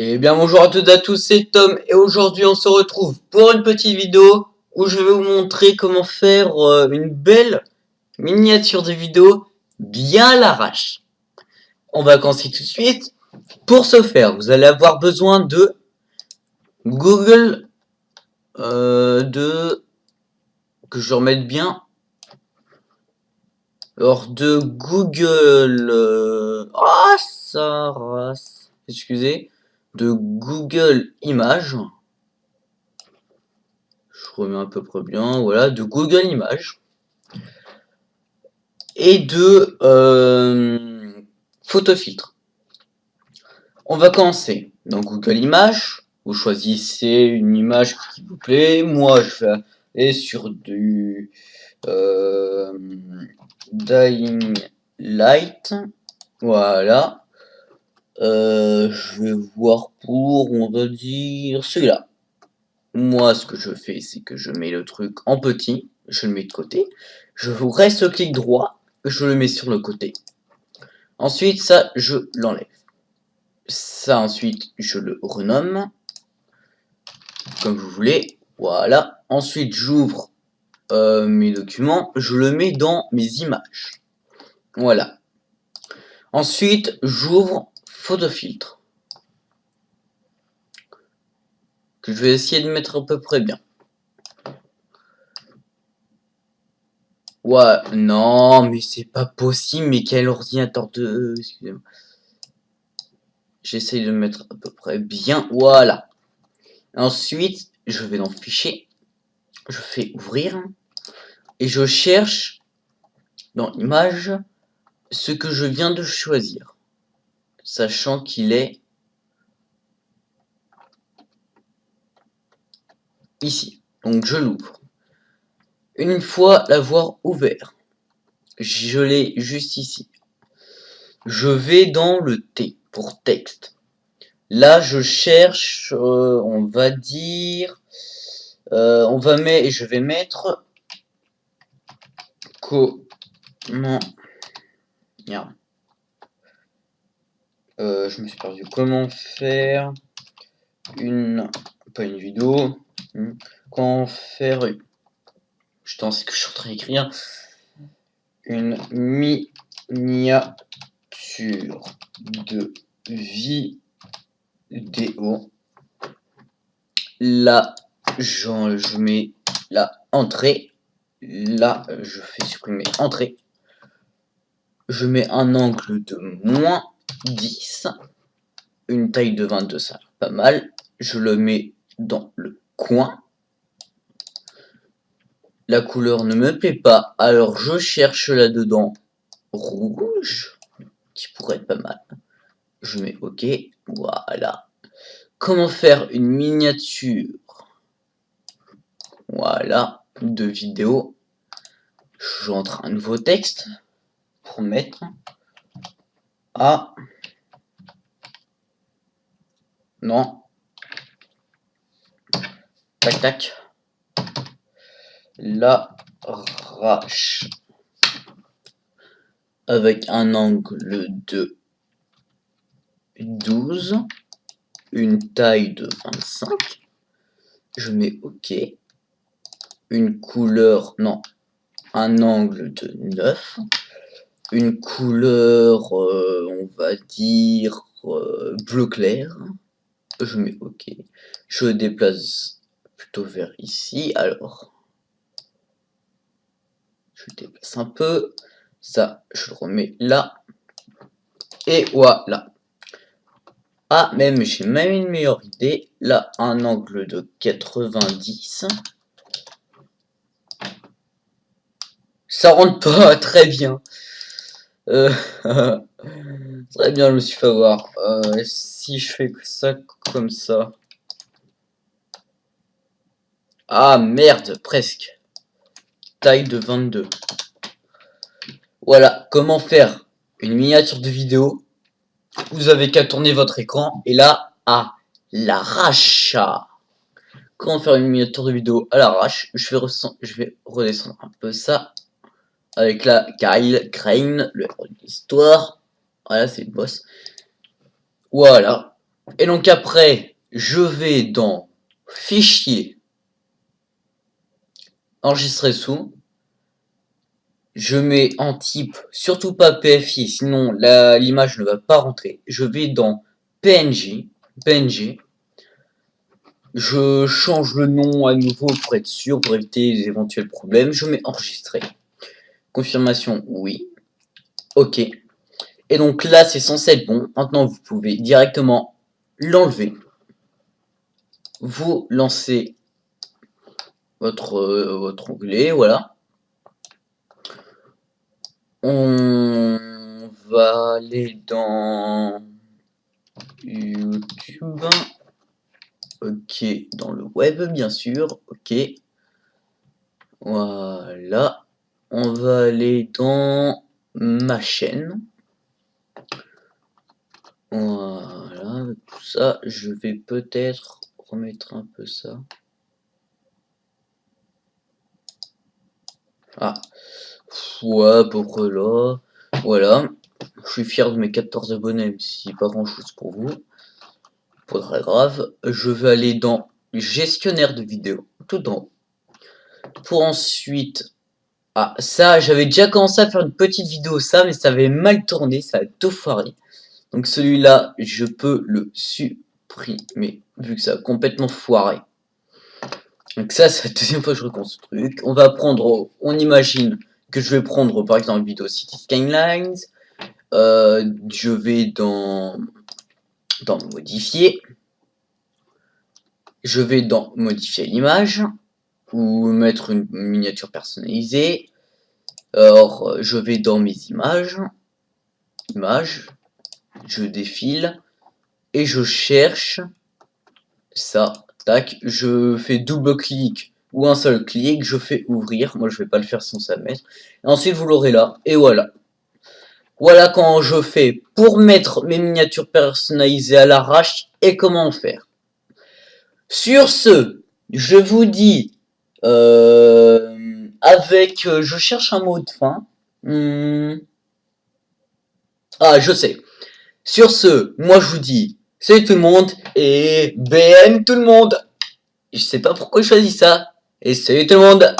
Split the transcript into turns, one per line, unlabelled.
Eh bien bonjour à toutes et à tous, c'est Tom et aujourd'hui on se retrouve pour une petite vidéo où je vais vous montrer comment faire une belle miniature de vidéo bien à l'arrache. On va commencer tout de suite. Pour ce faire, vous allez avoir besoin de Google, que je remette bien. Alors de Google, ça race, excusez, de Google Images. Je remets à peu près bien, voilà, de Google Images et de photofiltre. On va commencer dans Google Images. Vous choisissez une image qui vous plaît. Moi, je vais aller sur du Dying Light. Voilà. Je vais voir pour, on va dire, celui-là. Moi, ce que je fais, c'est que je mets le truc en petit, je le mets de côté, je reste clic droit, je le mets sur le côté. Ensuite, ça, je l'enlève. Ça, ensuite, je le renomme, comme vous voulez. Voilà. Ensuite, j'ouvre mes documents, je le mets dans mes images. Voilà. Ensuite, j'ouvre photofiltre, que je vais essayer de mettre à peu près bien. Ouais, non, mais c'est pas possible, mais quel ordinateur de... Excusez-moi. J'essaye de mettre à peu près bien, voilà. Ensuite, je vais dans Fichier, je fais Ouvrir, et je cherche dans Images ce que je viens de choisir, sachant qu'il est ici. Donc je l'ouvre. Une fois l'avoir ouvert, je l'ai juste ici. Je vais dans le T pour texte. Là, je cherche, on va dire, je vais mettre comment, merde, je me suis perdu. Comment faire pas une vidéo, comment faire une, je pense que je suis en train d'écrire une miniature de vidéo. Là, je mets la entrée. Là, je fais supprimer entrée. Je mets un angle de -10. Une taille de 22, ça a l'air pas mal. Je le mets dans le coin. La couleur ne me plaît pas, alors je cherche là-dedans rouge, qui pourrait être pas mal. Je mets OK, voilà. Comment faire une miniature, voilà, de vidéo. J'entre un nouveau texte pour mettre à... Non. Tac, tac. L'arrache. Avec un angle de 12. Une taille de 25. Je mets OK. Une couleur, non, un angle de 9. Une couleur, on va dire bleu clair. Je mets OK. Je déplace plutôt vers ici. Alors, je déplace un peu. Ça, je le remets là. Et voilà. Ah, même, j'ai même une meilleure idée. Là, un angle de 90. Ça rentre pas très bien. Très bien, je me suis fait avoir. Si je fais ça comme ça. Ah merde, presque. Taille de 22. Voilà, comment faire une miniature de vidéo. Vous avez qu'à tourner votre écran et là, à l'arrache. Comment faire une miniature de vidéo à l'arrache. Je vais redescendre un peu ça. Avec la Kyle Crane, le héros de l'histoire. Voilà, c'est le boss. Voilà. Et donc après, je vais dans Fichier, Enregistrer sous. Je mets en type, surtout pas PFI, sinon l'image ne va pas rentrer. Je vais dans PNG. Je change le nom à nouveau pour être sûr, pour éviter les éventuels problèmes. Je mets enregistrer. Confirmation, oui. OK. Et donc là, c'est censé être bon. Maintenant, vous pouvez directement l'enlever. Vous lancez votre onglet, voilà. On va aller dans YouTube. OK, dans le web, bien sûr. OK. Voilà. On va aller dans ma chaîne. Voilà, tout ça. Je vais peut-être remettre un peu ça. Ah, ouais, à peu près là. Voilà. Je suis fier de mes 14 abonnés, même si pas grand chose pour vous. Pas très grave. Je vais aller dans gestionnaire de vidéos, tout en haut. Pour ensuite. Ah, ça, j'avais déjà commencé à faire une petite vidéo, ça, mais ça avait mal tourné, ça a tout foiré. Donc celui-là, je peux le supprimer, vu que ça a complètement foiré. Donc ça, c'est la deuxième fois que je recommence le truc. On va prendre, on imagine que je vais prendre, par exemple, une vidéo City Skylines. Je vais dans modifier. Je vais dans modifier l'image ou mettre une miniature personnalisée. Alors, je vais dans mes images, je défile et je cherche ça. Tac, je fais double clic ou un seul clic, je fais ouvrir. Moi, je vais pas le faire sans ça mettre. Et ensuite, vous l'aurez là. Et voilà. Voilà quand je fais pour mettre mes miniatures personnalisées à l'arrache et comment faire. Sur ce, je vous dis je cherche un mot de fin. Ah, je sais. Sur ce, moi je vous dis salut tout le monde et BM tout le monde. Je sais pas pourquoi je choisis ça. Et salut tout le monde.